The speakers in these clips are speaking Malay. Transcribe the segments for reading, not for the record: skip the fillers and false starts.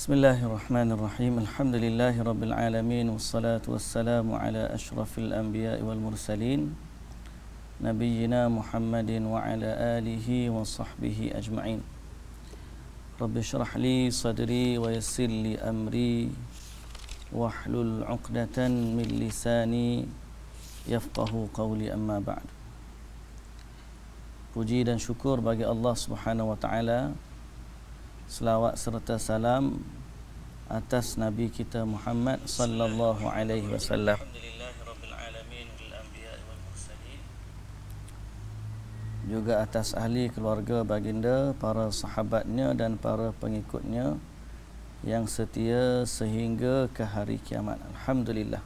Bismillahirrahmanirrahim. Alhamdulillahirabbil alamin wassalatu wassalamu ala asyrafil anbiya'i wal mursalin nabiyyina Muhammadin wa ala alihi wa sahbihi ajma'in. Rabbi shrah li sadri wa yassir li amri wahlul 'uqdatan min lisani yafqahu qawli, amma ba'd. Puji dan syukur bagi Allah Subhanahu wa taala. Selawat serta salam atas Nabi kita Muhammad sallallahu alaihi wasallam. Juga atas ahli keluarga baginda, para sahabatnya dan para pengikutnya yang setia sehingga ke hari kiamat. Alhamdulillah.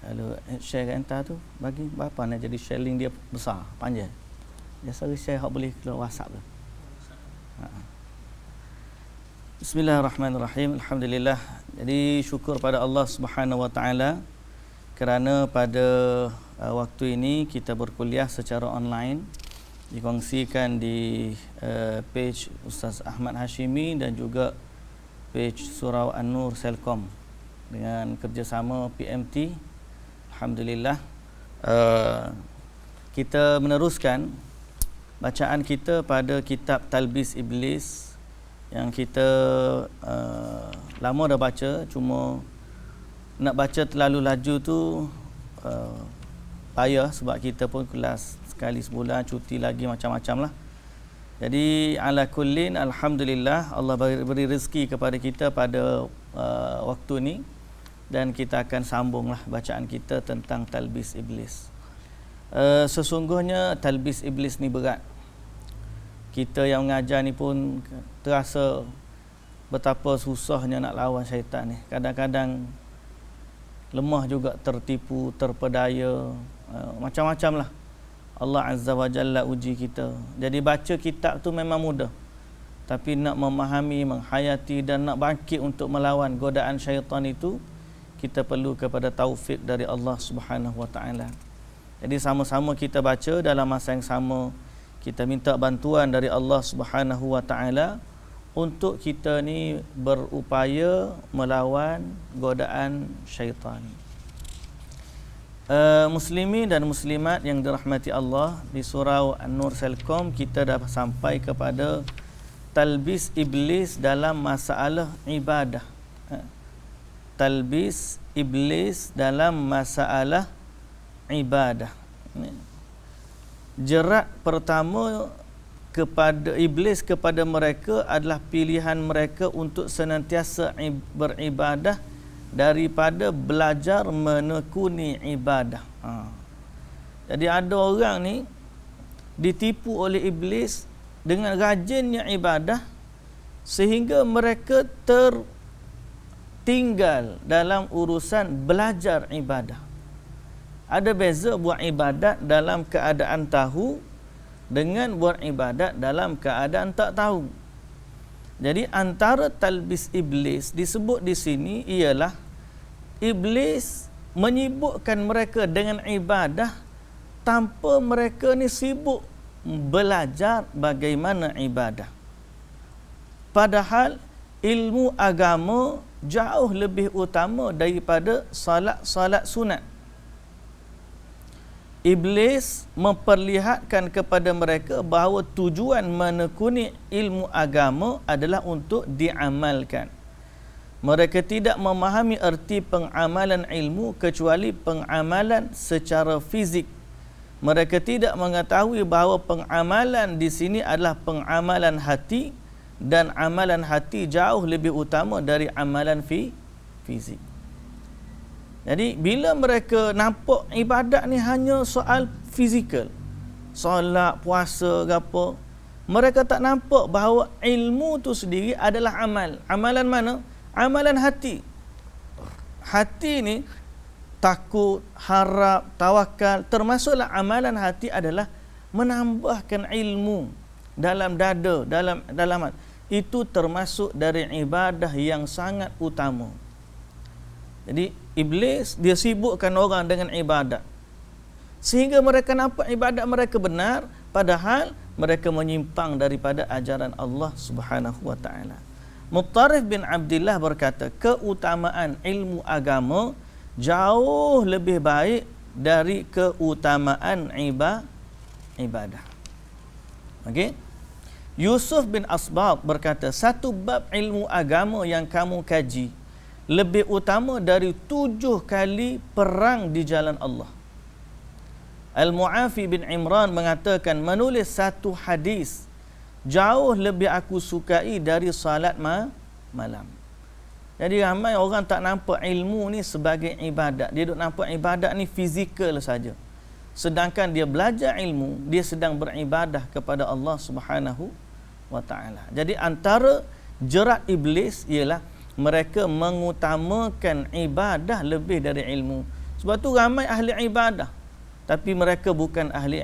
Kalau share kat entah tu, bagi berapa nak jadi share link dia besar, panjang. Biasa share hak boleh keluar WhatsApp tu. Bismillahirrahmanirrahim. Alhamdulillah. Jadi syukur pada Allah Subhanahu wa taala kerana pada waktu ini kita berkuliah secara online, dikongsikan di page Ustaz Ahmad Hashimi dan juga page Surau An-Nur Selcom dengan kerjasama PMT. Alhamdulillah, kita meneruskan bacaan kita pada kitab Talbis Iblis yang kita lama dah baca, cuma nak baca terlalu laju tu payah sebab kita pun kelas sekali sebulan, cuti lagi macam-macam lah. Jadi ala kullin, alhamdulillah Allah beri rezeki kepada kita pada waktu ni, dan kita akan sambunglah bacaan kita tentang Talbis Iblis. Sesungguhnya Talbis Iblis ni berat. Kita yang mengajar ni pun terasa betapa susahnya nak lawan syaitan ni. Kadang-kadang lemah juga, tertipu, terpedaya, macam-macam lah. Allah Azza wa Jalla uji kita. Jadi baca kitab tu memang mudah, tapi nak memahami, menghayati dan nak bangkit untuk melawan godaan syaitan itu, kita perlu kepada taufik dari Allah Subhanahu wa taala. Jadi sama-sama kita baca, dalam masa yang sama kita minta bantuan dari Allah Subhanahu wa taala untuk kita ni berupaya melawan godaan syaitan. Muslimin dan muslimat yang dirahmati Allah, di surau An-Nur Selcom kita dah sampai kepada Talbis Iblis dalam masalah ibadah. Talbis Iblis dalam masalah ibadah. Jerat pertama kepada Iblis kepada mereka adalah pilihan mereka untuk senantiasa beribadah daripada belajar menekuni ibadah. Jadi ada orang ni ditipu oleh Iblis dengan rajinnya ibadah sehingga mereka tinggal dalam urusan belajar ibadah. Ada beza buat ibadat dalam keadaan tahu dengan buat ibadat dalam keadaan tak tahu. Jadi antara talbis iblis disebut di sini ialah iblis menyibukkan mereka dengan ibadah tanpa mereka ni sibuk belajar bagaimana ibadah. Padahal ilmu agama jauh lebih utama daripada salat sunat. Iblis memperlihatkan kepada mereka bahawa tujuan menekuni ilmu agama adalah untuk diamalkan. Mereka tidak memahami erti pengamalan ilmu kecuali pengamalan secara fizik. Mereka tidak mengetahui bahawa pengamalan di sini adalah pengamalan hati, dan amalan hati jauh lebih utama dari amalan fizik. Jadi bila mereka nampak ibadat ni hanya soal fizikal, solat, puasa ke apa, mereka tak nampak bahawa ilmu tu sendiri adalah amal. Amalan mana? Amalan hati. Hati ni takut, harap, tawakal, termasuklah amalan hati adalah menambahkan ilmu dalam dada, dalam hati. Itu termasuk dari ibadah yang sangat utama. Jadi iblis dia sibukkan orang dengan ibadat, sehingga mereka nampak ibadat mereka benar, padahal mereka menyimpang daripada ajaran Allah Subhanahu wa taala. Muttarif bin Abdullah berkata, keutamaan ilmu agama jauh lebih baik dari keutamaan ibadah. Okey. Yusuf bin Asbaq berkata, satu bab ilmu agama yang kamu kaji lebih utama dari 7 kali perang di jalan Allah. Al-Mu'afi bin Imran mengatakan, menulis satu hadis jauh lebih aku sukai dari salat malam. Jadi ramai orang tak nampak ilmu ni sebagai ibadat. Dia duk nampak ibadat ni fizikal saja. Sedangkan dia belajar ilmu, dia sedang beribadah kepada Allah Subhanahu wa taala. Jadi antara jerat iblis ialah mereka mengutamakan ibadah lebih dari ilmu. Sebab tu ramai ahli ibadah tapi mereka bukan ahli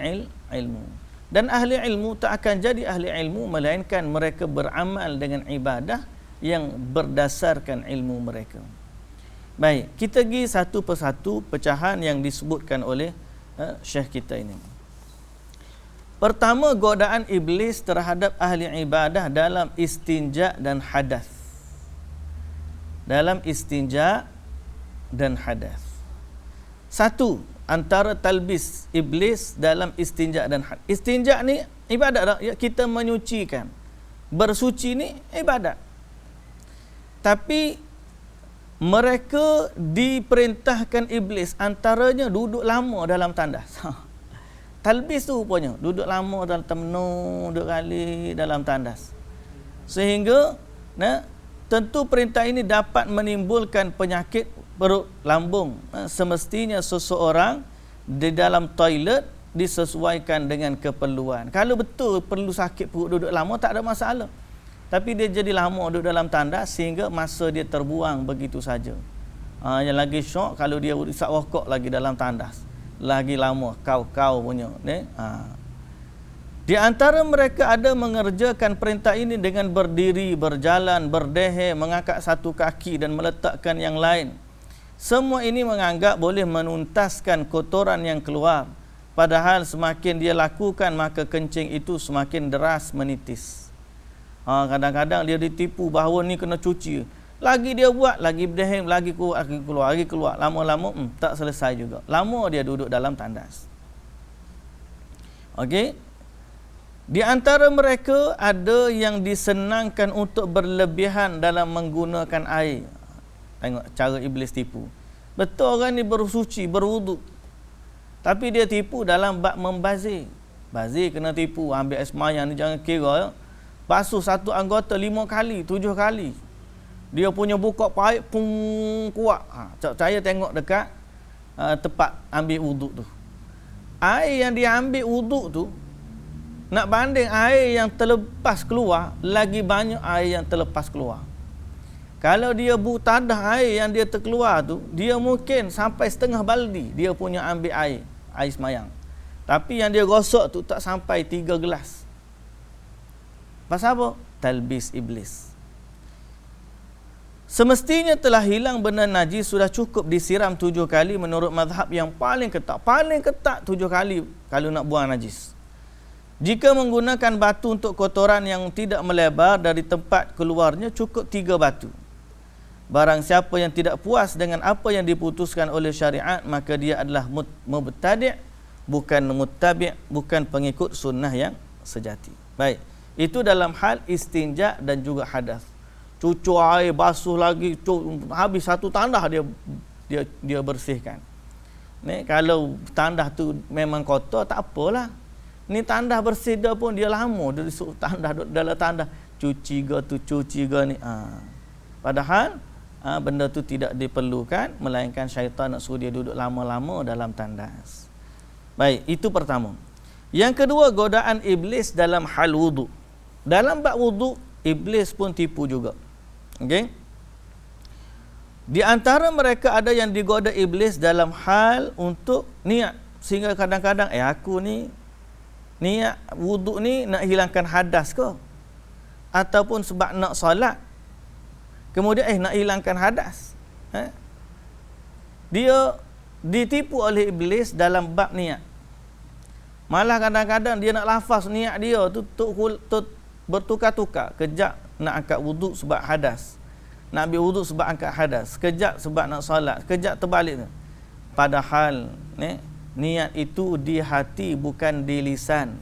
ilmu. Dan ahli ilmu tak akan jadi ahli ilmu melainkan mereka beramal dengan ibadah yang berdasarkan ilmu mereka. Baik, kita pergi satu persatu pecahan yang disebutkan oleh Syekh kita ini. Pertama, godaan iblis terhadap ahli ibadah dalam istinja dan hadas. Dalam istinja dan hadas. Satu, antara talbis iblis dalam istinja dan hadas. Istinja ni ibadat, kita menyucikan. Bersuci ni ibadat. Tapi mereka diperintahkan iblis antaranya duduk lama dalam tandas. Talbis tu rupanya duduk lama dalam temenu, duduk kali dalam tandas. Sehingga tentu perintah ini dapat menimbulkan penyakit perut lambung. Semestinya seseorang di dalam toilet disesuaikan dengan keperluan. Kalau betul perlu sakit perut duduk lama tak ada masalah. Tapi dia jadi lama duduk dalam tandas sehingga masa dia terbuang begitu saja. Yang lagi syok kalau dia isap rokok lagi dalam tandas. Lagi lama kau punya. Di antara mereka ada mengerjakan perintah ini dengan berdiri, berjalan, berdehe, mengangkat satu kaki dan meletakkan yang lain. Semua ini menganggap boleh menuntaskan kotoran yang keluar. Padahal semakin dia lakukan maka kencing itu semakin deras menitis. Kadang-kadang dia ditipu bahawa ni kena cuci. Lagi dia buat, lagi berdehem, lagi keluar. Lama-lama tak selesai juga. Lama dia duduk dalam tandas. Okey. Di antara mereka ada yang disenangkan untuk berlebihan dalam menggunakan air. Tengok cara iblis tipu. Betul orang ni bersuci, berwuduk. Tapi dia tipu dalam bab membazir. Bazir kena tipu, ambil air semayang ni jangan kira ya. Basuh satu anggota 5 kali, 7 kali. Dia punya buka paip pun kuat. Saya tengok dekat tempat ambil wuduk tu. Air yang dia ambil wuduk tu nak banding air yang terlepas keluar, lagi banyak air yang terlepas keluar. Kalau dia tadah air yang dia terkeluar tu, dia mungkin sampai setengah baldi dia punya ambil air semayang. Tapi yang dia gosok tu tak sampai 3 gelas. Pasal apa? Talbis iblis. Semestinya telah hilang benda najis sudah cukup disiram 7 kali menurut mazhab yang paling ketat. Paling ketat 7 kali kalau nak buang najis. Jika menggunakan batu untuk kotoran yang tidak melebar dari tempat keluarnya, cukup 3 batu. Barang siapa yang tidak puas dengan apa yang diputuskan oleh syariat, maka dia adalah mubtadi', bukan muttabi', bukan pengikut sunnah yang sejati. Baik. Itu dalam hal istinja dan juga hadas. Cucu air, basuh lagi, habis satu tandah dia bersihkan. Ni kalau tandah tu memang kotor tak apalah. Ni tandah bersih dah pun dia lama dia suruh tandah dalam tandah cuci ke ni. Padahal benda tu tidak diperlukan, melainkan syaitan nak suruh dia duduk lama-lama dalam tandas. Baik, itu pertama. Yang kedua, godaan iblis dalam hal wuduk. Dalam bab wuduk, iblis pun tipu juga. Okey? Di antara mereka ada yang digoda iblis dalam hal untuk niat. Sehingga kadang-kadang, aku ni niat wuduk ni nak hilangkan hadas ke? Ataupun sebab nak solat. Kemudian nak hilangkan hadas. dia ditipu oleh iblis dalam bab niat. Malah kadang-kadang dia nak lafaz niat dia tu bertukar-tukar. Kejap nak angkat wuduk sebab hadas, nak ambil wuduk sebab angkat hadas, kejap sebab nak solat, kejap terbalik. Padahal niat itu di hati bukan di lisan.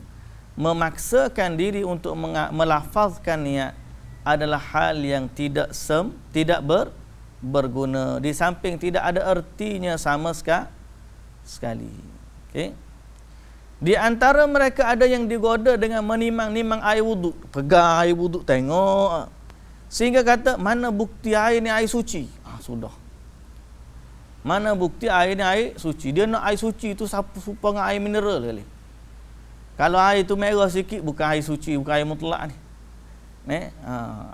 Memaksakan diri untuk melafazkan niat adalah hal yang tidak berguna. Di samping tidak ada ertinya sama sekali. Okey. Di antara mereka ada yang digoda dengan menimang-nimang air wuduk. Pegang air wuduk, tengok. Sehingga kata, mana bukti air ni air suci? Sudah. Mana bukti air ni air suci? Dia nak air suci tu serupa dengan air mineral kali. Kalau air tu merah sikit, bukan air suci, bukan air mutlak ni.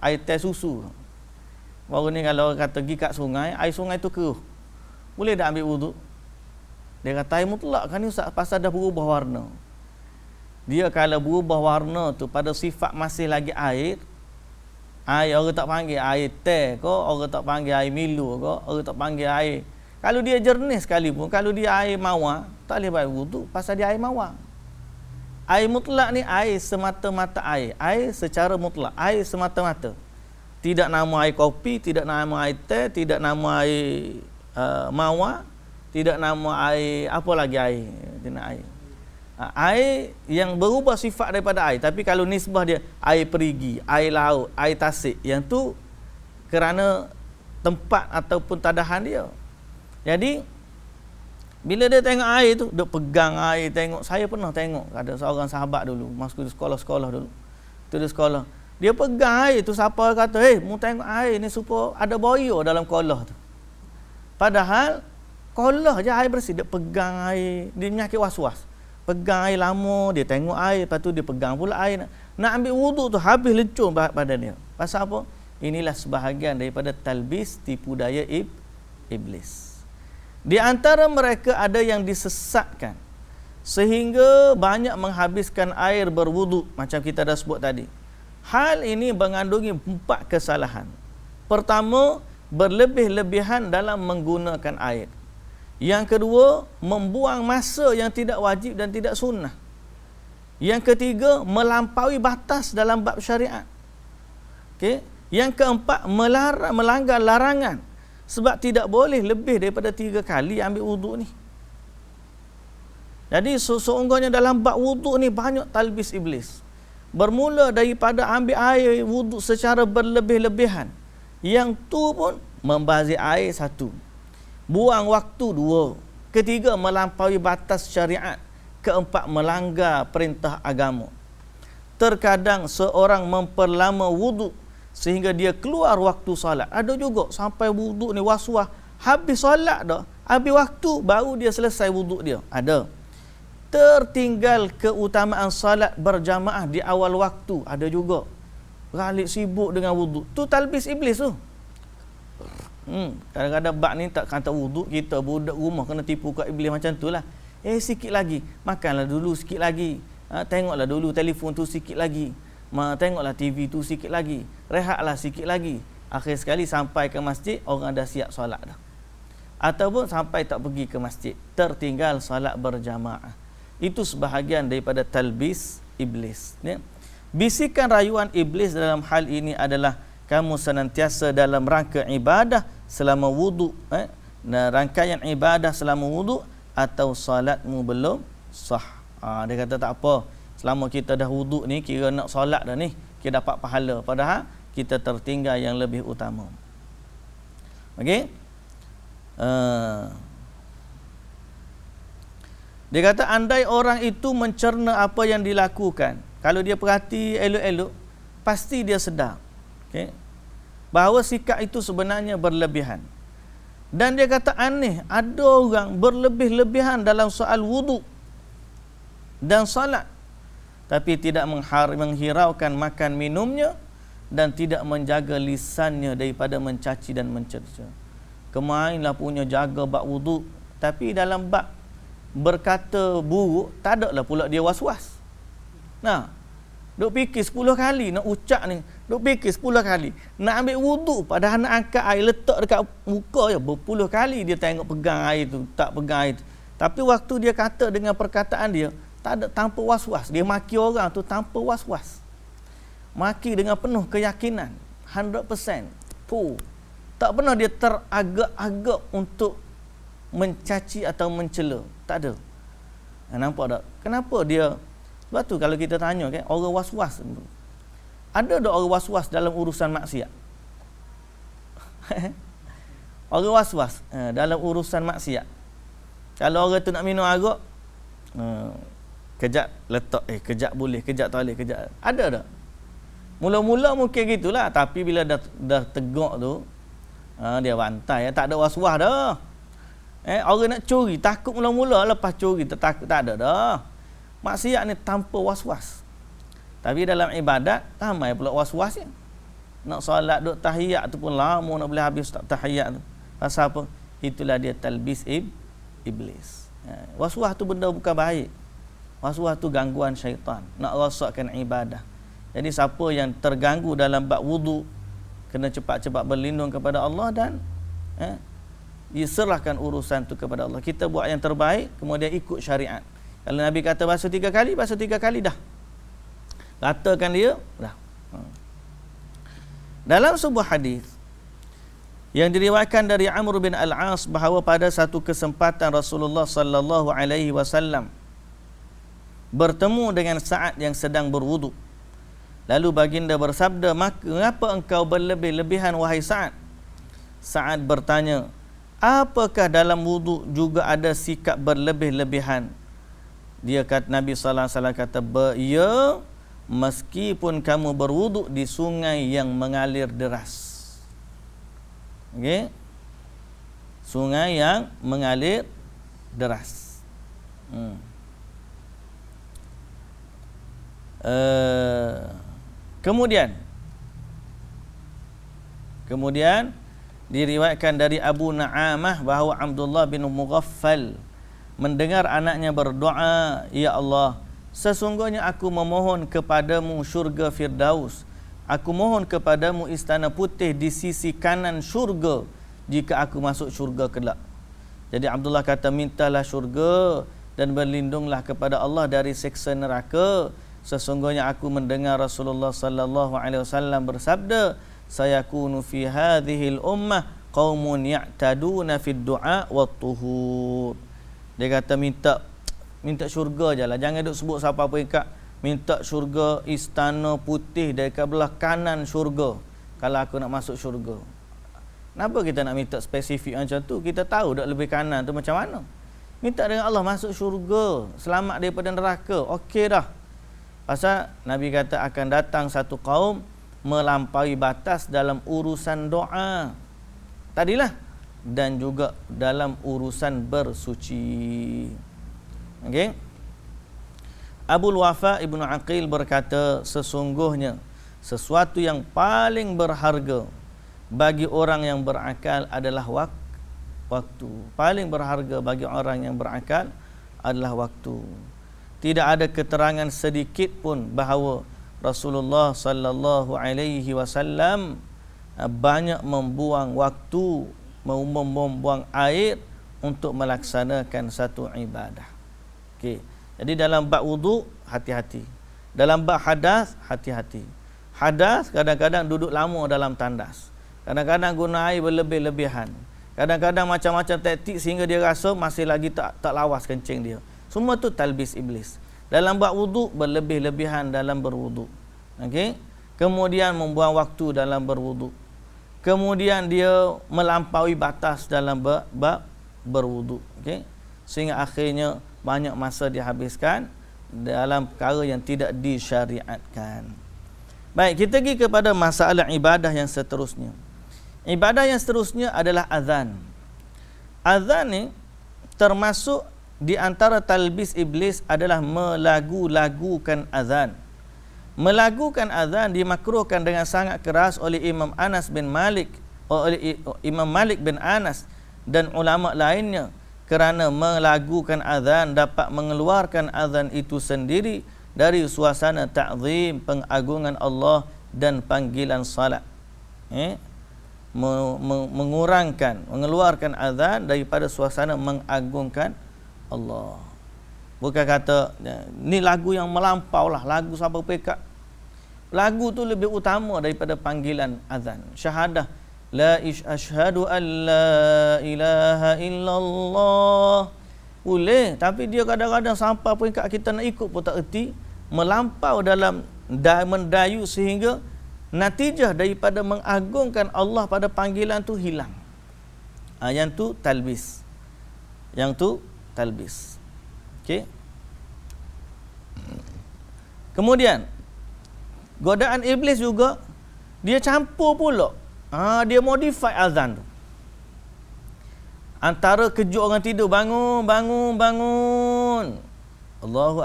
Air teh susu. Baru ni kalau kata pergi kat sungai, air sungai tu keruh. Boleh tak ambil wuduk? Dia kata air mutlak kan ni Ustaz, pasal dah berubah warna. Dia kalau berubah warna tu pada sifat masih lagi air orang tak panggil air teh ke, orang tak panggil air Milo ke, orang tak panggil air. Kalau dia jernih sekalipun, kalau dia air mawar, tak boleh buat wuduk pasal dia air mawar. Air mutlak ni air semata-mata air. Air secara mutlak, air semata-mata. Tidak nama air kopi, tidak nama air teh, tidak nama air mawar, tidak nama air, apa lagi air? Tidak air. Air yang berubah sifat daripada air. Tapi kalau nisbah dia air perigi, air laut, air tasik, yang tu kerana tempat ataupun tadahan dia. Jadi bila dia tengok air tu, dia pegang air, tengok. Saya pernah tengok ada seorang sahabat dulu, masuk di sekolah dulu. Tu di sekolah. Dia pegang air tu, siapa kata, mu tengok air ni supaya ada boyo dalam kolah tu. Padahal kolah je air bersih. Dia pegang air, dia menyakit was-was. Pegang air lama, dia tengok air, lepas tu dia pegang pula air. Nak ambil wuduk tu, habis lecur badan dia. Pasal apa? Inilah sebahagian daripada talbis, tipu daya iblis. Di antara mereka ada yang disesatkan sehingga banyak menghabiskan air berwuduk, macam kita dah sebut tadi. Hal ini mengandungi 4 kesalahan. Pertama, berlebih-lebihan dalam menggunakan air. Yang kedua, membuang masa yang tidak wajib dan tidak sunnah. Yang ketiga, melampaui batas dalam bab syariat. Okey. Yang keempat, melanggar larangan. Sebab tidak boleh lebih daripada 3 kali ambil wuduk ni. Jadi sesungguhnya dalam bab wuduk ni banyak talbis iblis. Bermula daripada ambil air wuduk secara berlebih-lebihan. Yang tu pun membazir air 1. Buang waktu 2. Ketiga, melampaui batas syariat. Keempat, melanggar perintah agama. Terkadang seorang memperlama wuduk sehingga dia keluar waktu solat. Ada juga sampai wuduk ni was-was, habis solat dah, habis waktu baru dia selesai wuduk dia. Ada. Tertinggal keutamaan solat berjamaah di awal waktu. Ada juga. Balik sibuk dengan wuduk. Tu talbis iblis tu. Kadang-kadang bab ni tak kata wuduk, kita budak rumah kena tipu kat iblis macam tu lah. Sikit lagi, makanlah dulu sikit lagi. Tengoklah dulu telefon tu sikit lagi. Tengoklah TV tu sikit lagi. Rehatlah sikit lagi. Akhir sekali sampai ke masjid, orang dah siap solat dah. Ataupun sampai tak pergi ke masjid, tertinggal solat berjamaah. Itu sebahagian daripada talbis iblis. Ya. Bisikan rayuan iblis dalam hal ini adalah kamu senantiasa dalam rangka ibadah selama wuduk. Rangkaian ibadah selama wuduk atau solatmu belum sah. Dia kata tak apa. Selama kita dah wuduk ni, kira nak solat dah ni, kita dapat pahala. Padahal kita tertinggal yang lebih utama. Okey? Dia kata andai orang itu mencerna apa yang dilakukan, kalau dia perhati elok-elok, pasti dia sedar. Okey? Bahawa sikap itu sebenarnya berlebihan. Dan dia kata aneh, ada orang berlebih-lebihan dalam soal wuduk dan solat, tapi tidak menghiraukan makan minumnya dan tidak menjaga lisannya daripada mencaci dan mencerca. Kemainlah punya jaga bab wuduk, tapi dalam bab berkata buruk tak ada lah pula dia was-was. Duk fikir 10 kali nak ucap ni, Duk fikir 10 kali. Nak ambil wuduk, padahal nak angkat air letak dekat muka je. Berpuluh kali dia tengok pegang air tu, tak pegang air tu. Tapi waktu dia kata dengan perkataan dia, tak ada, tanpa was-was. Dia maki orang tu tanpa was-was. Maki dengan penuh keyakinan. 100%. Tak pernah dia teragak-agak untuk mencaci atau mencela. Tak ada. Nampak tak? Kenapa dia? Sebab tu kalau kita tanya kan, orang was-was. Ada tak orang was-was dalam urusan maksiat? Orang was-was dalam urusan maksiat. Kalau orang tu nak minum arak, kejap letak, kejap boleh, kejap tak boleh, kejap. Ada tak? Mula-mula mungkin gitulah, tapi bila dah tegak tu, dia bantai, tak ada was-was dah. Orang nak curi, takut mula-mula, lepas curi takut, tak ada dah. Maksiat ni tanpa was-was. Tapi dalam ibadat, ramai pula was-wasnya. Nak solat, duk tahiyat tu pun lama nak boleh habis tahiyat tu. Pasal apa? Itulah dia talbis iblis. Was-was tu benda bukan baik. Was-was tu gangguan syaitan. Nak rosakkan ibadah. Jadi siapa yang terganggu dalam bab wudu, kena cepat-cepat berlindung kepada Allah dan serahkan urusan tu kepada Allah. Kita buat yang terbaik, kemudian ikut syariat. Kalau Nabi kata basuh 3 kali, basuh 3 kali dah. Katakan dia dah. Dalam sebuah hadis yang diriwayatkan dari Amr bin Al-As bahawa pada satu kesempatan Rasulullah sallallahu alaihi wasallam bertemu dengan Sa'ad yang sedang berwudu. Lalu baginda bersabda, "Mengapa engkau berlebih-lebihan wahai Sa'ad?" Sa'ad bertanya, "Apakah dalam wudu juga ada sikap berlebih-lebihan?" Dia kata, Nabi sallallahu alaihi wasallam kata, "Ya, meskipun kamu berwuduk di sungai yang mengalir deras." Okey. Sungai yang mengalir deras. Kemudian diriwayatkan dari Abu Na'amah bahawa Abdullah bin Mughaffal mendengar anaknya berdoa, "Ya Allah, sesungguhnya aku memohon kepadamu syurga Firdaus. Aku mohon kepadamu istana putih di sisi kanan syurga jika aku masuk syurga kelak." Jadi Abdullah kata, mintalah syurga dan berlindunglah kepada Allah dari siksa neraka. Sesungguhnya aku mendengar Rasulullah sallallahu alaihi wasallam bersabda, "Sayakunu fi hadhil ummah qaumun ya'taduna fid du'a wat tuhur." Dia kata minta syurga je lah. Jangan duk sebut siapa-apa ikat. Minta syurga, istana putih dekat belah kanan syurga. Kalau aku nak masuk syurga. Kenapa kita nak minta spesifik macam tu? Kita tahu dak lebih kanan tu macam mana. Minta dengan Allah masuk syurga. Selamat daripada neraka. Okey dah. Pasal Nabi kata akan datang satu kaum melampaui batas dalam urusan doa. Tadilah. Dan juga dalam urusan bersuci. Okey. Abul Wafa Ibnu Aqil berkata, sesungguhnya sesuatu yang paling berharga bagi orang yang berakal adalah waktu. Paling berharga bagi orang yang berakal adalah waktu. Tidak ada keterangan sedikit pun bahawa Rasulullah sallallahu alaihi wasallam banyak membuang waktu, membuang air untuk melaksanakan satu ibadah. Okey. Jadi dalam bab wudu, hati-hati. Dalam bab hadas, hati-hati. Hadas kadang-kadang duduk lama dalam tandas. Kadang-kadang guna air berlebih-lebihan. Kadang-kadang macam-macam taktik sehingga dia rasa masih lagi tak lawas kencing dia. Semua tu talbis iblis. Dalam bab wudu, berlebih-lebihan dalam berwudu. Okey? Kemudian membuang waktu dalam berwudu. Kemudian dia melampaui batas dalam bab berwudu. Okey? Sehingga akhirnya banyak masa dihabiskan dalam perkara yang tidak disyariatkan. Baik, kita pergi kepada masalah ibadah yang seterusnya. Ibadah yang seterusnya adalah azan. Azan ni termasuk di antara talbis iblis adalah melagu-lagukan azan. Melagukan azan dimakruhkan dengan sangat keras oleh Imam Malik bin Anas dan ulama lainnya, kerana melagukan azan dapat mengeluarkan azan itu sendiri dari suasana ta'zim, pengagungan Allah dan panggilan salat. Mengurangkan, mengeluarkan azan daripada suasana mengagungkan Allah. Bukan kata ni lagu yang melampau lah, lagu sampai pekat. Lagu tu lebih utama daripada panggilan azan. Syahadah la asyhadu an la ilaha illallah. Boleh, tapi dia kadang-kadang sampai peringkat kita nak ikut pun tak erti, melampau dalam mendayu sehingga natijah daripada mengagungkan Allah pada panggilan tu hilang. Yang tu talbis. Okey. Kemudian godaan iblis juga dia campur pula. Dia modify azan tu. Antara kejut orang tidur, bangun. Allahu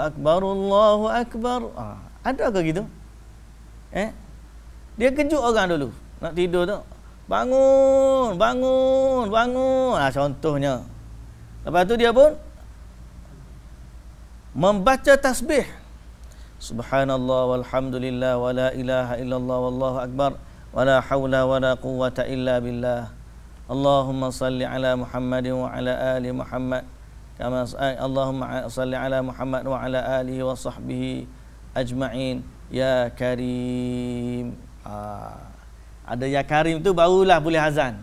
akbar. Ada ke gitu? Dia kejut orang dulu nak tidur tu. Bangun. Contohnya. Lepas tu dia pun membaca tasbih. Subhanallah walhamdulillah wa la ilaha illallah wallahu akbar wa la hawla wa la quwwata illa billah. Allahumma salli ala Muhammadin wa ala ali Muhammad kama Allahumma salli ala Muhammad wa ala alihi wa sahbihi ajma'in ya karim. Ada ya karim tu barulah boleh azan.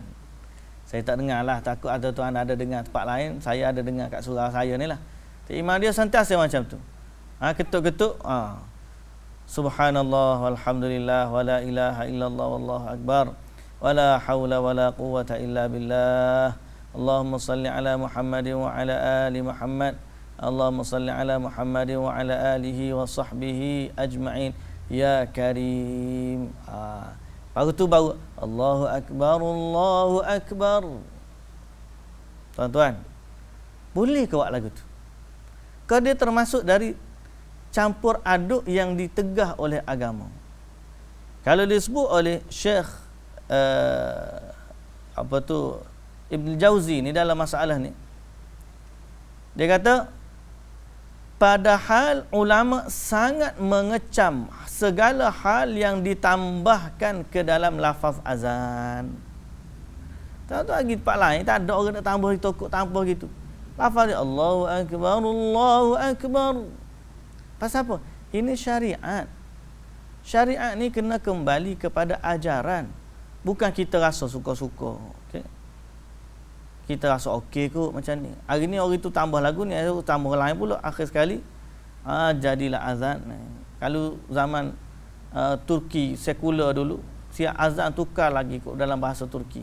Saya tak dengar lah, takut ada tuan ada dengar tempat lain, saya ada dengar kat surau saya ni lah. Imam dia sentiasa macam tu. Ketuk-ketuk. Subhanallah walhamdulillah wa la ilaha illallah wallahu akbar wa la hawla wa la quwwata illa billah. Allahumma salli ala Muhammadin wa ala ali Muhammad. Allahumma salli ala Muhammadin wa ala alihi wa sahbihi ajma'in ya karim. Baru tu baru Allahu akbar. Tuan-tuan, boleh ke buat lagu tu? Ke dia termasuk dari campur aduk yang ditegah oleh agama? Kalau disebut oleh Syekh Ibn Jauzi ni dalam masalah ni, dia kata padahal ulama sangat mengecam segala hal yang ditambahkan ke dalam lafaz azan. Tak tahu lagi tempat lain tak ada orang nak tambah tambah gitu. Lafaz dia Allahu akbar. Pasal apa? Ini syariat. Syariat ni kena kembali kepada ajaran. Bukan kita rasa suka-suka. Okay? Kita rasa okey kot macam ni. Hari ni orang tu tambah lagu ni, hari tu tambah lain pula. Akhir sekali jadilah azan. Kalau zaman Turki sekular dulu, siap azan tukar lagi kot dalam bahasa Turki.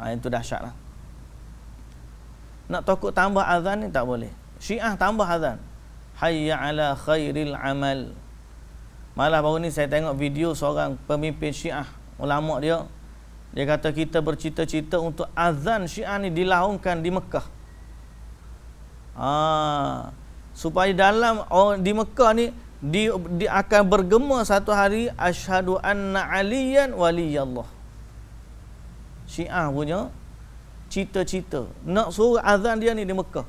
Itu dahsyat lah. Nak takut tambah azan ni tak boleh. Syiah tambah azan. Hayya ala khairil amal. Malah baru ni saya tengok video seorang pemimpin Syiah, ulama dia. Dia kata kita bercita-cita untuk azan Syiah ni dilaungkan di Mekah. Supaya dalam di Mekah ni dia akan bergema satu hari asyhadu anna aliyan waliyallah. Syiah punya cita-cita nak suruh azan dia ni di Mekah.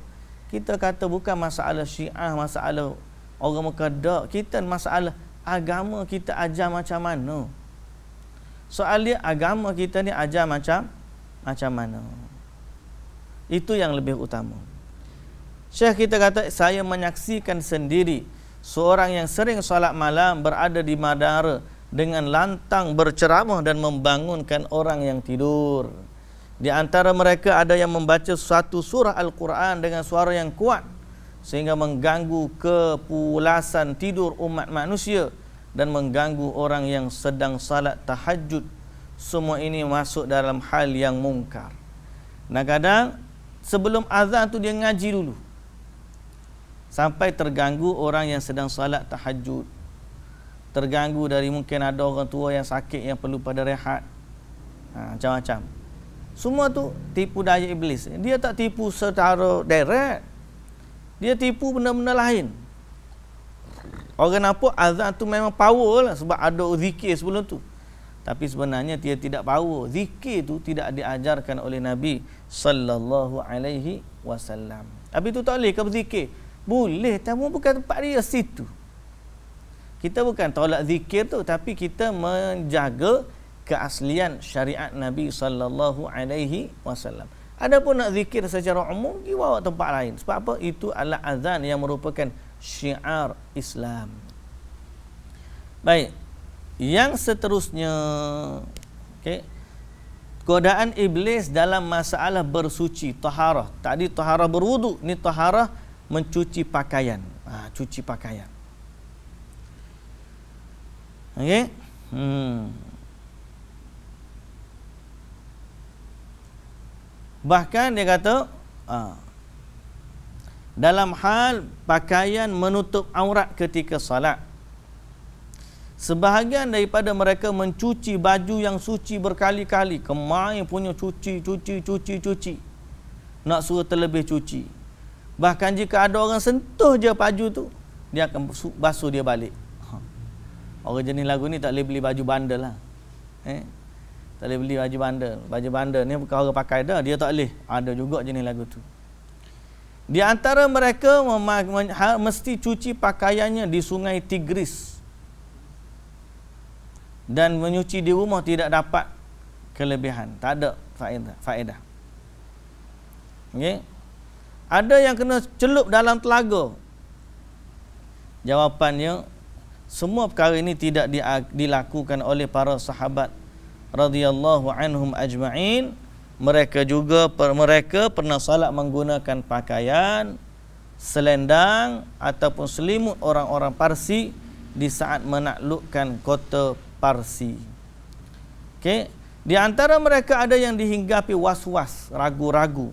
Kita kata bukan masalah Syiah, masalah orang Mekah dak. Kita masalah agama kita ajar macam mana. Soal dia agama kita ni ajar macam mana. Itu yang lebih utama. Syekh kita kata, saya menyaksikan sendiri seorang yang sering solat malam berada di madara dengan lantang berceramah dan membangunkan orang yang tidur. Di antara mereka ada yang membaca suatu surah Al-Quran dengan suara yang kuat sehingga mengganggu kepulasan tidur umat manusia dan mengganggu orang yang sedang salat tahajud. Semua ini masuk dalam hal yang mungkar. Nah, kadang sebelum azan tu dia ngaji dulu sampai terganggu orang yang sedang salat tahajud. Terganggu dari mungkin ada orang tua yang sakit yang perlu pada rehat. Macam-macam. Semua tu tipu daya iblis. Dia tak tipu secara direct. Dia tipu benda-benda lain. Orang nampak azan tu memang power lah sebab ada zikir sebelum tu. Tapi sebenarnya dia tidak power. Zikir tu tidak diajarkan oleh Nabi sallallahu alaihi wasallam. Habis tu tak boleh ke berzikir? Boleh, tapi bukan tempat dia situ. Kita bukan tolak zikir tu, tapi kita menjaga keaslian syariat Nabi sallallahu alaihi wasallam. Adapun nak zikir secara umum, pergi bawa tempat lain. Sebab apa? Itu adalah azan yang merupakan syiar Islam. Baik. Yang seterusnya, okey. Godaan iblis dalam masalah bersuci, taharah. Tadi taharah berwudu, ni taharah mencuci pakaian. Cuci pakaian. Okey? Bahkan dia kata dalam hal pakaian menutup aurat ketika salat, sebahagian daripada mereka mencuci baju yang suci berkali-kali. Kemai punya cuci. Nak suruh terlebih cuci. Bahkan jika ada orang sentuh je baju tu, dia akan basuh dia balik. Orang jenis lagu ni tak boleh beli baju bandel lah. Tak boleh beli baju bandel. Baju bandel ni bukan orang pakai dah, dia tak boleh. Ada juga jenis lagu tu. Di antara mereka mesti cuci pakaiannya di sungai Tigris. Dan menyuci di rumah tidak dapat kelebihan. Tak ada faedah. Okay? Ada yang kena celup dalam telaga. Jawapannya, semua perkara ini tidak dilakukan oleh para sahabat radhiyallahu anhum ajma'in. Mereka pernah salat menggunakan pakaian, selendang ataupun selimut orang-orang Parsi di saat menaklukkan kota Parsi. Okey, di antara mereka ada yang dihinggapi was-was, ragu-ragu.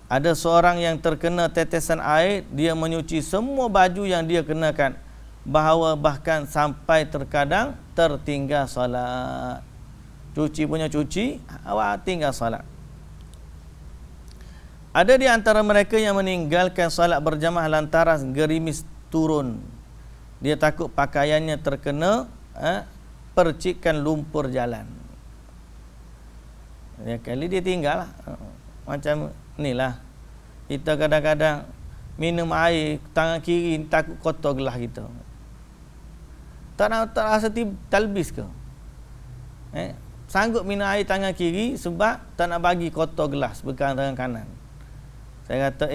Ada seorang yang terkena tetesan air, dia menyuci semua baju yang dia kenakan, bahawa bahkan sampai terkadang tertinggal solat. Cuci punya cuci, awak tinggal solat. Ada di antara mereka yang meninggalkan solat berjamaah lantaran gerimis turun. Dia takut pakaiannya terkena percikan lumpur jalan. Ya, kali dia tinggal lah. Macam inilah. Kita kadang-kadang minum air tangan kiri, takut kotor gelas kita. Tak rasa talbis ke? Sanggup minum air tangan kiri sebab tak nak bagi kotor gelas bekas tangan kanan. Saya kata,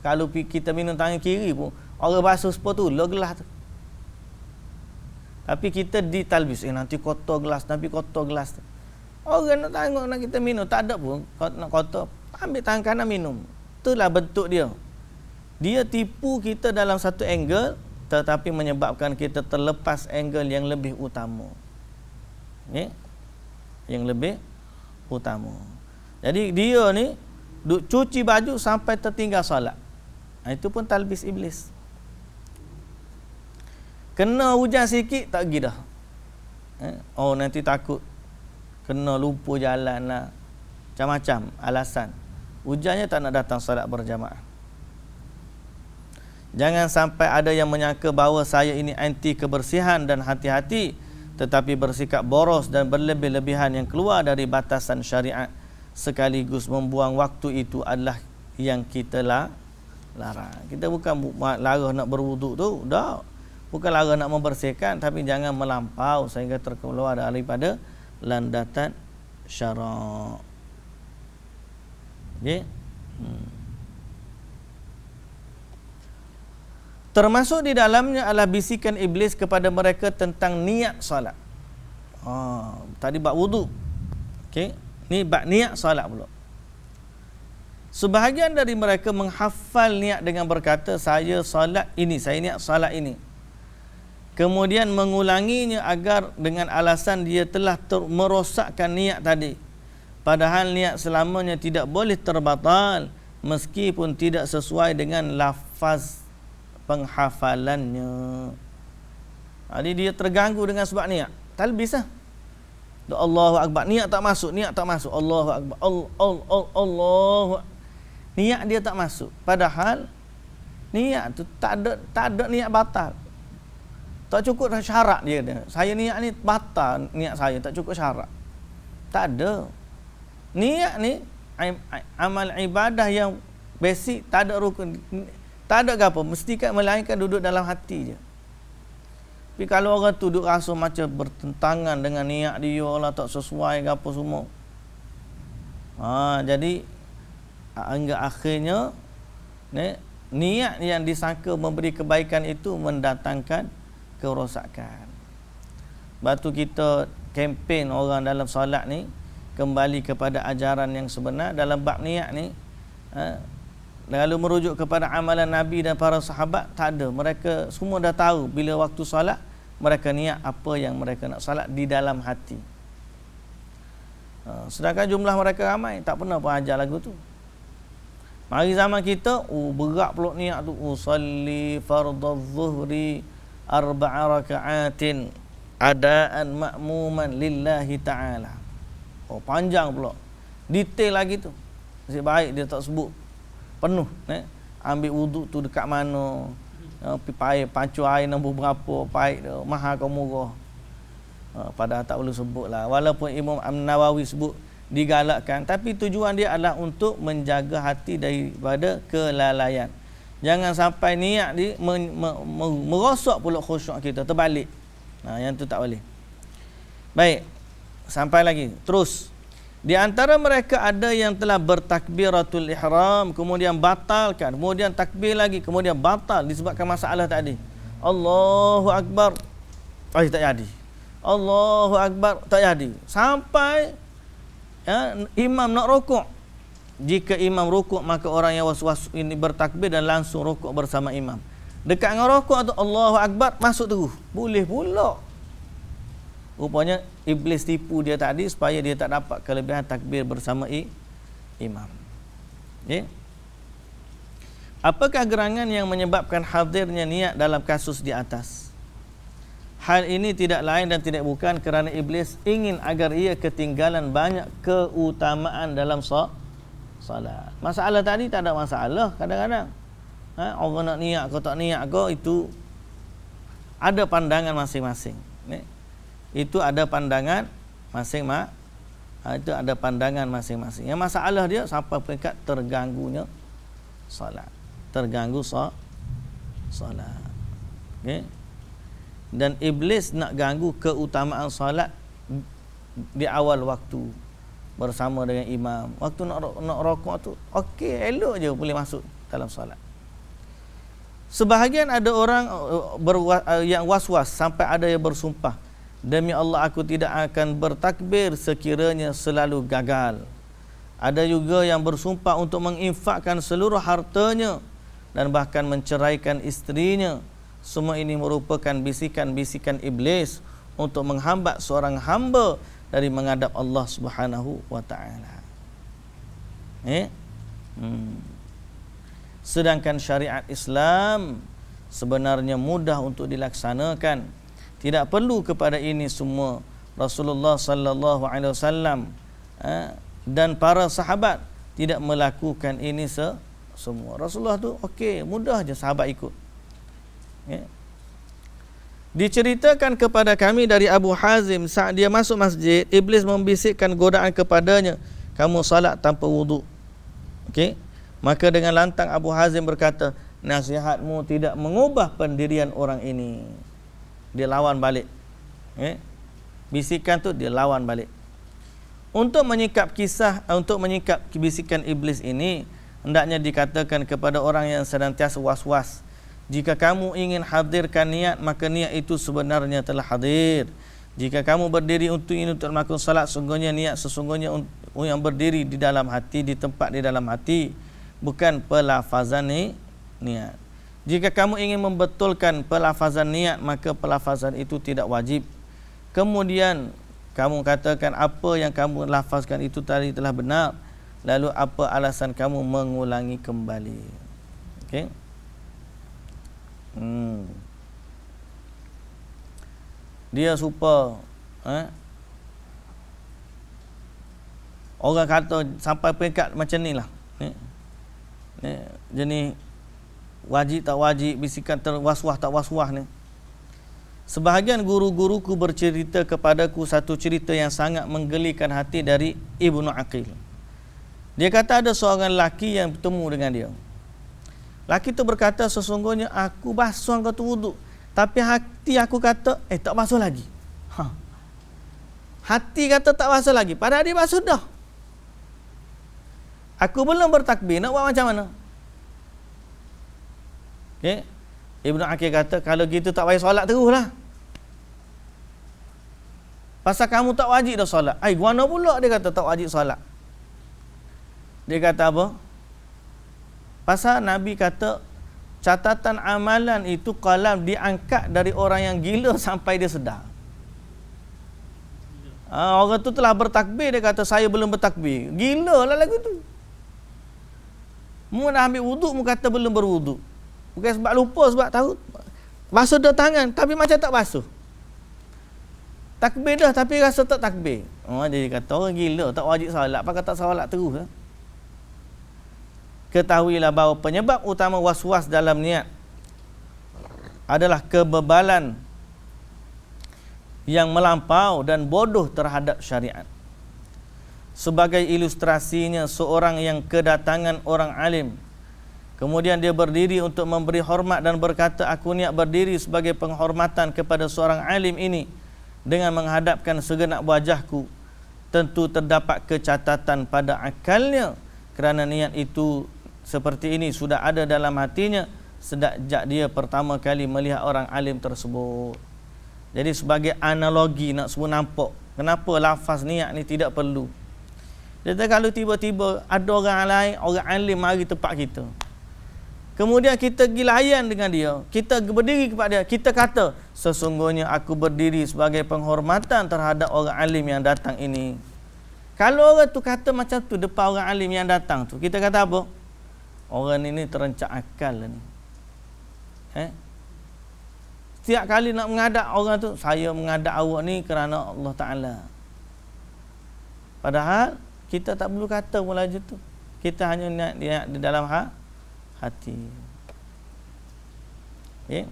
kalau kita minum tangan kiri pun, orang basuh sepotulur gelas tu. Tapi kita ditalbis, nanti kotor gelas, tu. Orang nak tengok nak kita minum, tak ada pun nak kotor. Ambil tangan kanan minum. Itulah bentuk dia. Dia tipu kita dalam satu angle, tetapi menyebabkan kita terlepas angle yang lebih utama. Yang lebih utama. Jadi dia ni duk cuci baju sampai tertinggal solat. Itu pun talbis iblis. Kena hujan sikit tak pergi dah. Nanti takut kena lumpur jalan lah. Macam-macam alasan. Hujannya tak nak datang solat berjamaah. Jangan sampai ada yang menyangka bahawa saya ini anti kebersihan dan hati-hati, tetapi bersikap boros dan berlebih-lebihan yang keluar dari batasan syariat, sekaligus membuang waktu, itu adalah yang kita larang. Kita bukan larang nak berwuduk tu, dah. Bukan larang nak membersihkan, tapi jangan melampau sehingga terkeluar daripada landatan syarak. Okay? Termasuk di dalamnya adalah bisikan iblis kepada mereka tentang niat solat. Tadi bab wudu. Okey, ni bab niat solat pula. Sebahagian dari mereka menghafal niat dengan berkata, saya solat ini, saya niat solat ini. Kemudian mengulanginya agar dengan alasan dia telah merosakkan niat tadi. Padahal niat selamanya tidak boleh terbatal meskipun tidak sesuai dengan lafaz penghafalannya. Jadi dia terganggu dengan sebab niat. Talbis lah. Allahu Akbar. Niat tak masuk. Allahu Akbar. Allahu. Niat dia tak masuk. Padahal niat tu tak ada niat batal. Tak cukup syarat dia. Saya niat ni batal, niat saya tak cukup syarat. Tak ada. Niat ni amal ibadah yang basic, tak ada rukun, tak ada apa, mesti kan melainkan duduk dalam hati je. Tapi kalau orang tu duk rasa macam bertentangan dengan niat dia lah, tak sesuai ke apa semua. Jadi hingga akhirnya niat yang disangka memberi kebaikan itu mendatangkan kerosakan. Sebab tu kita kempen orang dalam solat ni kembali kepada ajaran yang sebenar dalam bab niat ni. Lalu merujuk kepada amalan Nabi dan para sahabat, tak ada. Mereka semua dah tahu bila waktu solat mereka niat apa yang mereka nak solat di dalam hati. Sedangkan jumlah mereka ramai tak pernah pun ajar lagu tu. Mari zaman kita, berat pula niat tu. Usalli fardadh zuhri arba'a raka'atin adaan ma'muman lillahi ta'ala. Panjang pula. Detail lagi tu. Nasib baik dia tak sebut penuh. Ambil wuduk tu dekat mana, pergi pancu air nombor berapa, baik dia, mahal ke murah. Padahal tak perlu sebut lah. Walaupun Imam Nawawi sebut digalakkan, tapi tujuan dia adalah untuk menjaga hati daripada kelalaian. Jangan sampai niat dia merosak pula khusyuk kita, terbalik. Yang tu tak boleh. Baik, sampai lagi. Terus, di antara mereka ada yang telah bertakbiratul ihram, kemudian batalkan, kemudian takbir lagi, kemudian batal disebabkan masalah tadi. Allahu Akbar, tak jadi. Allahu Akbar, tak jadi. Sampai imam nak rukuk. Jika imam rukuk, maka orang yang was-was ini bertakbir dan langsung rukuk bersama imam. Dekat dengan rukuk tu Allahu Akbar, masuk terus. Boleh pula. Rupanya iblis tipu dia tadi supaya dia tak dapat kelebihan takbir bersama imam. Okay? Apakah gerangan yang menyebabkan hadirnya niat dalam kasus di atas? Hal ini tidak lain dan tidak bukan kerana iblis ingin agar ia ketinggalan banyak keutamaan dalam salat. Masalah tadi tak ada masalah kadang-kadang. Orang nak niat ke tak niat ke, itu ada pandangan masing-masing. Itu ada pandangan itu ada pandangan masing-masing. Yang masalah dia sampai peringkat terganggunya solat. Terganggu solat. Okey. Dan iblis nak ganggu keutamaan solat di awal waktu bersama dengan imam. Waktu nak rokok tu, okey, elok je boleh masuk dalam solat. Sebahagian ada orang yang was-was sampai ada yang bersumpah, demi Allah aku tidak akan bertakbir sekiranya selalu gagal. Ada juga yang bersumpah untuk menginfakkan seluruh hartanya dan bahkan menceraikan isterinya. Semua ini merupakan bisikan-bisikan iblis untuk menghambat seorang hamba dari menghadap Allah Subhanahu wa taala. Sedangkan syariat Islam sebenarnya mudah untuk dilaksanakan. Tidak perlu kepada ini semua. Rasulullah sallallahu alaihi wasallam dan para sahabat tidak melakukan ini semua. Rasulullah tu okey, mudah je sahabat ikut. Diceritakan kepada kami dari Abu Hazim, saat dia masuk masjid, iblis membisikkan godaan kepadanya, kamu salat tanpa wuduk. Okey, maka dengan lantang Abu Hazim berkata, nasihatmu tidak mengubah pendirian orang ini. Dia lawan balik. Bisikan tu dia lawan balik. Untuk menyikap bisikan iblis ini, hendaknya dikatakan kepada orang yang senantiasa was-was, jika kamu ingin hadirkan niat, maka niat itu sebenarnya telah hadir. Jika kamu berdiri untuk melakukan salat, sesungguhnya niat sesungguhnya yang berdiri di dalam hati, di tempat di dalam hati, bukan pelafazan niat. Jika kamu ingin membetulkan pelafazan niat, maka pelafazan itu tidak wajib. Kemudian kamu katakan apa yang kamu lafazkan itu tadi telah benar, lalu apa alasan kamu mengulangi kembali? Okey. Dia supa orang kata sampai peringkat macam ni lah. Jenis wajib tak wajib, bisikan terwas-was tak was-was ni. Sebahagian guru-guruku bercerita kepadaku satu cerita yang sangat menggelikan hati dari Ibnu Aqil. Dia kata ada seorang lelaki yang bertemu dengan dia. Lelaki itu berkata, sesungguhnya aku basuh kau tu wuduk, Tapi hati aku kata, tak basuh lagi. Hati kata tak basuh lagi, padahal dia basuh dah. Aku belum bertakbir, nak buat macam mana? Okay. Ibnu Aqil kata, kalau gitu tak payah solat teruslah. Pasal kamu tak wajib dah solat. Gimana pula dia kata tak wajib solat? Dia kata apa? Pasal Nabi kata, catatan amalan itu qalam diangkat dari orang yang gila sampai dia sedar. Orang tu telah bertakbir, dia kata saya belum bertakbir. Gila lah lagu tu. Mu dah ambil wuduk, mu kata belum berwuduk. Bukan sebab lupa, sebab tahu basuh dah tangan tapi macam tak basuh. Takbir dah tapi rasa tak takbir. Dia kata orang gila, tak wajib solat, pakai tak solat terus. Ketahuilah bahawa penyebab utama was-was dalam niat adalah kebebalan yang melampau dan bodoh terhadap syariat. Sebagai ilustrasinya, seorang yang kedatangan orang alim, kemudian dia berdiri untuk memberi hormat dan berkata, aku niat berdiri sebagai penghormatan kepada seorang alim ini dengan menghadapkan segenap wajahku. Tentu terdapat kecacatan pada akalnya, kerana niat itu seperti ini sudah ada dalam hatinya sejak dia pertama kali melihat orang alim tersebut. Jadi sebagai analogi nak semua nampak kenapa lafaz niat ni tidak perlu. Dia kata kalau tiba-tiba ada orang lain, orang alim mari tempat kita, kemudian kita pergi layan dengan dia, kita berdiri kepada dia, kita kata sesungguhnya aku berdiri sebagai penghormatan terhadap orang alim yang datang ini. Kalau orang tu kata macam tu depan orang alim yang datang tu, kita kata apa? Orang ini terencak akal ni. Setiap kali nak menghadap orang tu, saya menghadap awak ni kerana Allah Ta'ala. Padahal kita tak perlu kata pun laju tu. Kita hanya niat di dalam hati. Okay.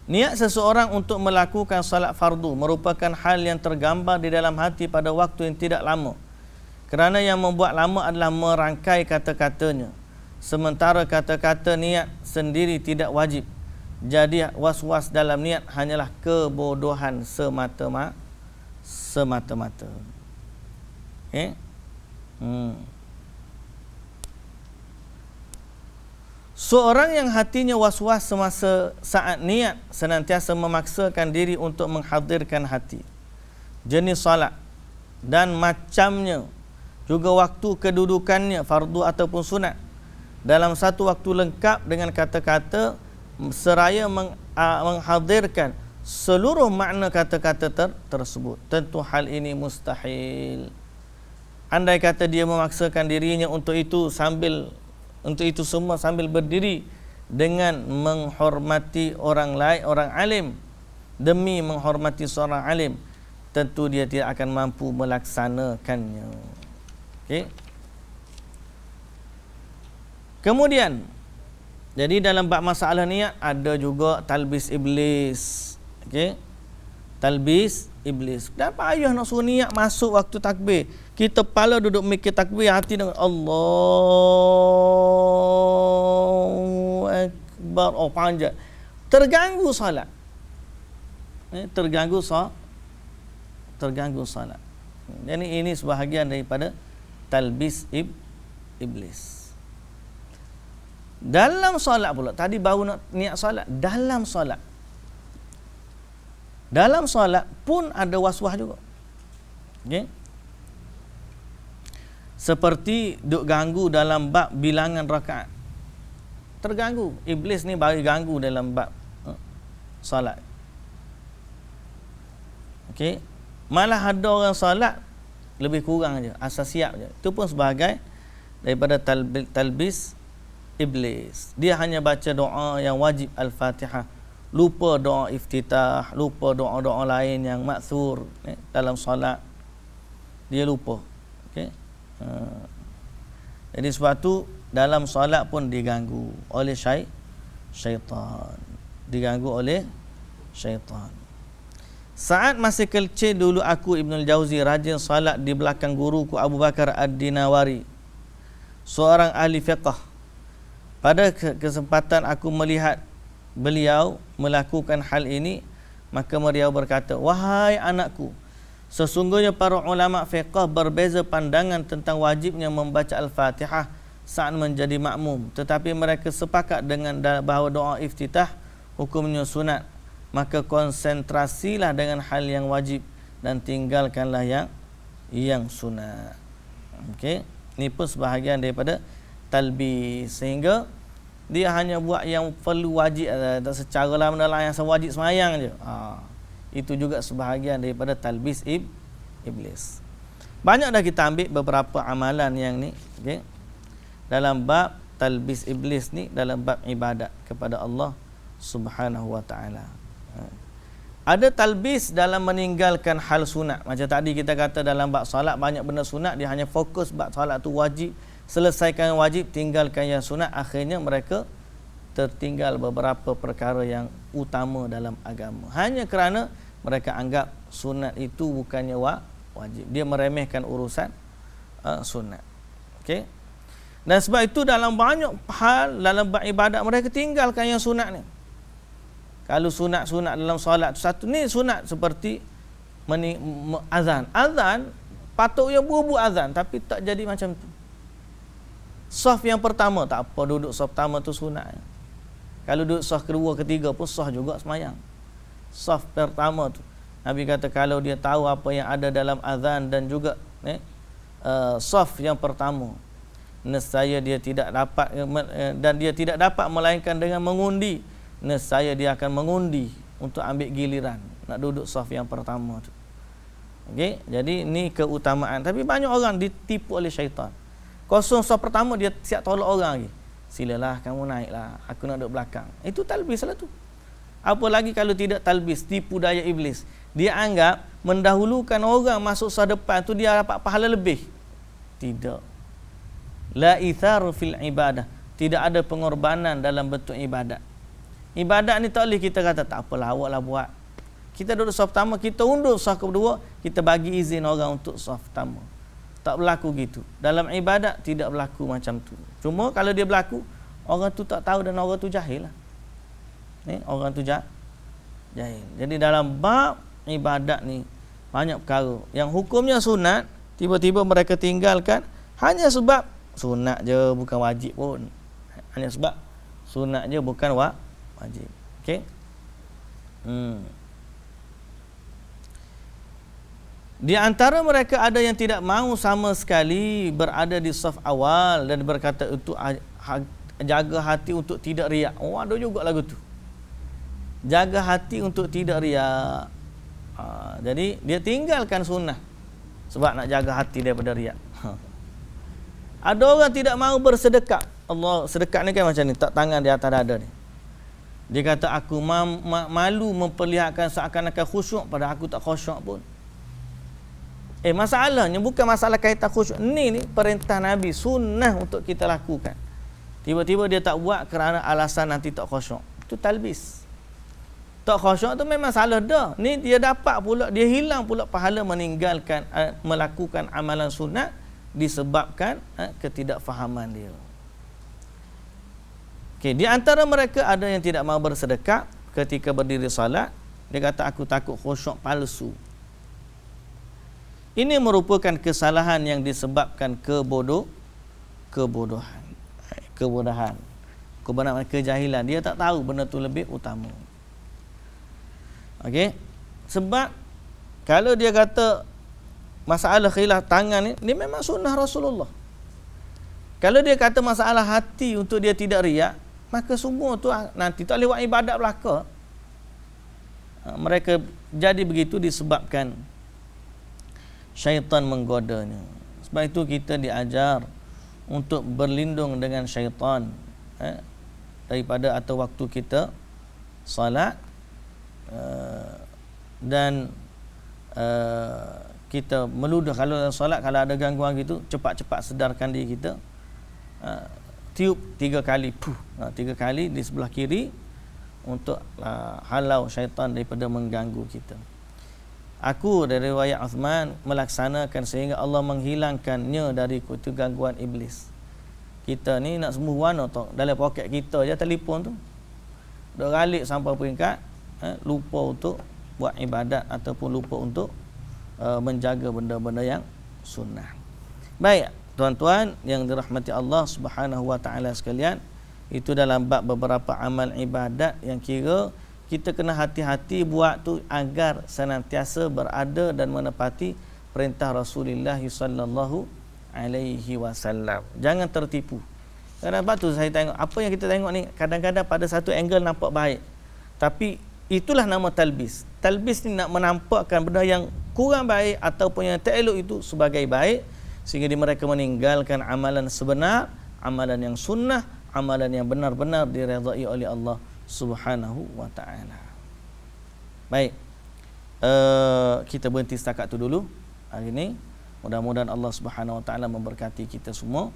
Niat seseorang untuk melakukan salat fardu merupakan hal yang tergambar di dalam hati pada waktu yang tidak lama. Kerana yang membuat lama adalah merangkai kata-katanya. Sementara kata-kata niat sendiri tidak wajib. Jadi was-was dalam niat hanyalah kebodohan semata-mata. Okay? Seorang yang hatinya was-was semasa saat niat senantiasa memaksakan diri untuk menghadirkan hati, jenis salat dan macamnya, juga waktu kedudukannya fardu ataupun sunat, dalam satu waktu lengkap dengan kata-kata seraya menghadirkan seluruh makna kata-kata tersebut. Tentu hal ini mustahil. Andai kata dia memaksakan dirinya untuk itu semua sambil berdiri dengan menghormati orang lain, orang alim, demi menghormati seorang alim, tentu dia tidak akan mampu melaksanakannya. Okey. Kemudian, jadi dalam bab masalah niat ada juga talbis iblis. Okey. Talbis iblis. Dan payah nak suruh niat masuk waktu takbir. Kita kepala duduk mikir takbir, hati dengan Allahu Akbar. Panjang. Terganggu salat. Terganggu salat. Jadi ini sebahagian daripada talbis iblis. Dalam solat pula, tadi baru nak niat solat, dalam solat pun ada was-was juga. Okay? Seperti duk ganggu dalam bab bilangan rakaat. Terganggu. Iblis ni bagi ganggu dalam bab solat. Okay? Malah ada orang solat lebih kurang je, asal siap je. Itu pun sebagai daripada talbis iblis. Dia hanya baca doa yang wajib Al-Fatihah, lupa doa iftitah, lupa doa-doa lain yang maksur dalam solat. Dia lupa. Okey. Jadi sebab tu dalam solat pun diganggu oleh syaitan. Diganggu oleh syaitan. Saat masih kecil dulu aku, Ibnul Jauzi, rajin solat di belakang guruku Abu Bakar Ad-Dinawari, seorang ahli fiqh. Pada kesempatan aku melihat beliau melakukan hal ini, maka beliau berkata, wahai anakku, sesungguhnya para ulama fiqh berbeza pandangan tentang wajibnya membaca Al-Fatihah saat menjadi makmum, tetapi mereka sepakat dengan bahawa doa iftitah hukumnya sunat. Maka konsentrasilah dengan hal yang wajib dan tinggalkanlah yang sunat. Okey, ini pun sebahagian daripada talbis, sehingga dia hanya buat yang perlu wajib, secara lain yang sewajib semayang je. Itu juga sebahagian daripada talbis iblis. Banyak dah kita ambil beberapa amalan yang ni, okey, dalam bab talbis iblis ni, dalam bab ibadat kepada Allah Subhanahu wa taala. Ada talbis dalam meninggalkan hal sunat. Macam tadi kita kata dalam bab solat banyak benda sunat, dia hanya fokus bab solat tu wajib, selesaikan yang wajib, tinggalkan yang sunat. Akhirnya mereka tertinggal beberapa perkara yang utama dalam agama, hanya kerana mereka anggap sunat itu bukannya wajib. Dia meremehkan urusan sunat. Okey. Dan sebab itu dalam banyak hal dalam ibadat mereka tinggalkan yang sunat ni. Kalau sunat-sunat dalam solat satu ni sunat seperti azan. Azan patutnya buat azan, tapi tak jadi macam tu. Saf yang pertama tak apa, duduk saf pertama tu sunat. Kalau duduk saf kedua, ketiga pun sah juga semayang. Saf pertama tu Nabi kata kalau dia tahu apa yang ada dalam azan dan juga saf yang pertama, nescaya dia tidak dapat dan dia tidak dapat melainkan dengan mengundi, nescaya dia akan mengundi untuk ambil giliran nak duduk saf yang pertama tu. Okey, jadi ni keutamaan. Tapi banyak orang ditipu oleh syaitan. Kosong saf pertama dia siap tolak orang lagi. Silalah kamu naiklah, aku nak duduk belakang. Itu talbis lah tu. Apa lagi kalau tidak talbis, tipu daya iblis. Dia anggap mendahulukan orang masuk saf depan tu dia dapat pahala lebih. Tidak. La itharu fil ibadah. Tidak ada pengorbanan dalam bentuk ibadat. Ibadat ni tak boleh kita kata tak apalah, awaklah buat. Kita duduk saf pertama, kita undur saf kedua, kita bagi izin orang untuk saf pertama. Tak berlaku gitu. Dalam ibadat tidak berlaku macam tu. Cuma kalau dia berlaku, orang tu tak tahu dan orang tu jahil lah. Orang tu jahil. Jadi dalam bab ibadat ni banyak perkara yang hukumnya sunat, tiba-tiba mereka tinggalkan hanya sebab sunat je, bukan wajib pun. Hanya sebab sunat je, bukan wajib. Okey. Di antara mereka ada yang tidak mahu sama sekali berada di saf awal dan berkata itu jaga hati untuk tidak riak. Oh, ada juga lagu tu. Jaga hati untuk tidak riak. Jadi dia tinggalkan sunnah sebab nak jaga hati daripada riak. Ada orang tidak mahu bersedekah. Allah, sedekah ni kan macam ni, tak tangan di atas dada ni. Dia kata aku malu memperlihatkan seakan-akan khusyuk, padahal aku tak khusyuk pun. Masalahnya bukan masalah kaitan khusyuk. Ni perintah Nabi, sunnah untuk kita lakukan. Tiba-tiba dia tak buat kerana alasan nanti tak khusyuk. Itu talbis. Tak khusyuk tu memang salah dah. Ni dia dapat pula, dia hilang pula pahala meninggalkan melakukan amalan sunat disebabkan ketidakfahaman dia. Okey, di antara mereka ada yang tidak mahu bersedekah ketika berdiri salat. Dia kata aku takut khusyuk palsu. Ini merupakan kesalahan yang disebabkan kebodohan. Kejahilan. Dia tak tahu benda tu lebih utama. Okey. Sebab kalau dia kata masalah khilaf tangan ni memang sunnah Rasulullah. Kalau dia kata masalah hati untuk dia tidak riak, maka semua tu nanti tak lewat ibadat belaka. Mereka jadi begitu disebabkan syaitan menggodanya. Sebab itu kita diajar untuk berlindung dengan syaitan daripada atau waktu kita salat, dan kita meludah kalau dalam solat, kalau ada gangguan gitu, cepat-cepat sedarkan diri kita, tiup 3 kali, 3 kali di sebelah kiri untuk halau syaitan daripada mengganggu kita. Aku dari riwayat Uthman melaksanakan sehingga Allah menghilangkannya dari itu gangguan iblis. Kita ni nak sembuh mana tau, dalam poket kita je telefon tu. dah ralik sampai peringkat lupa untuk buat ibadat ataupun lupa untuk menjaga benda-benda yang sunnah. Baik, tuan-tuan yang dirahmati Allah Subhanahu wa taala sekalian, itu dalam bab beberapa amal ibadat yang kira kita kena hati-hati buat tu agar senantiasa berada dan menepati perintah Rasulullah sallallahu alaihi wasallam. Jangan tertipu. Kenapa tu saya tengok apa yang kita tengok ni kadang-kadang pada satu angle nampak baik. Tapi itulah nama talbis. Talbis ni nak menampakkan benda yang kurang baik ataupun yang tak elok itu sebagai baik, sehingga mereka meninggalkan amalan sebenar, amalan yang sunnah, amalan yang benar-benar diredai oleh Allah Subhanahu wa taala. Baik. Kita berhenti setakat tu dulu hari ini. Mudah-mudahan Allah Subhanahu wa taala memberkati kita semua.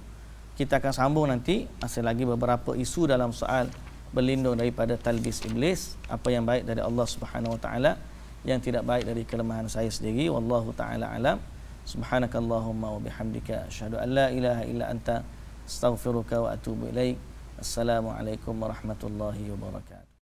Kita akan sambung nanti, masih lagi beberapa isu dalam soal berlindung daripada talbis iblis, apa yang baik dari Allah Subhanahu wa taala, yang tidak baik dari kelemahan saya sendiri. Wallahu taala alam. Subhanakallahumma wa bihamdika asyhadu an la ilaha illa anta astaghfiruka wa atubu ilaik. Assalamualaikum warahmatullahi wabarakatuh.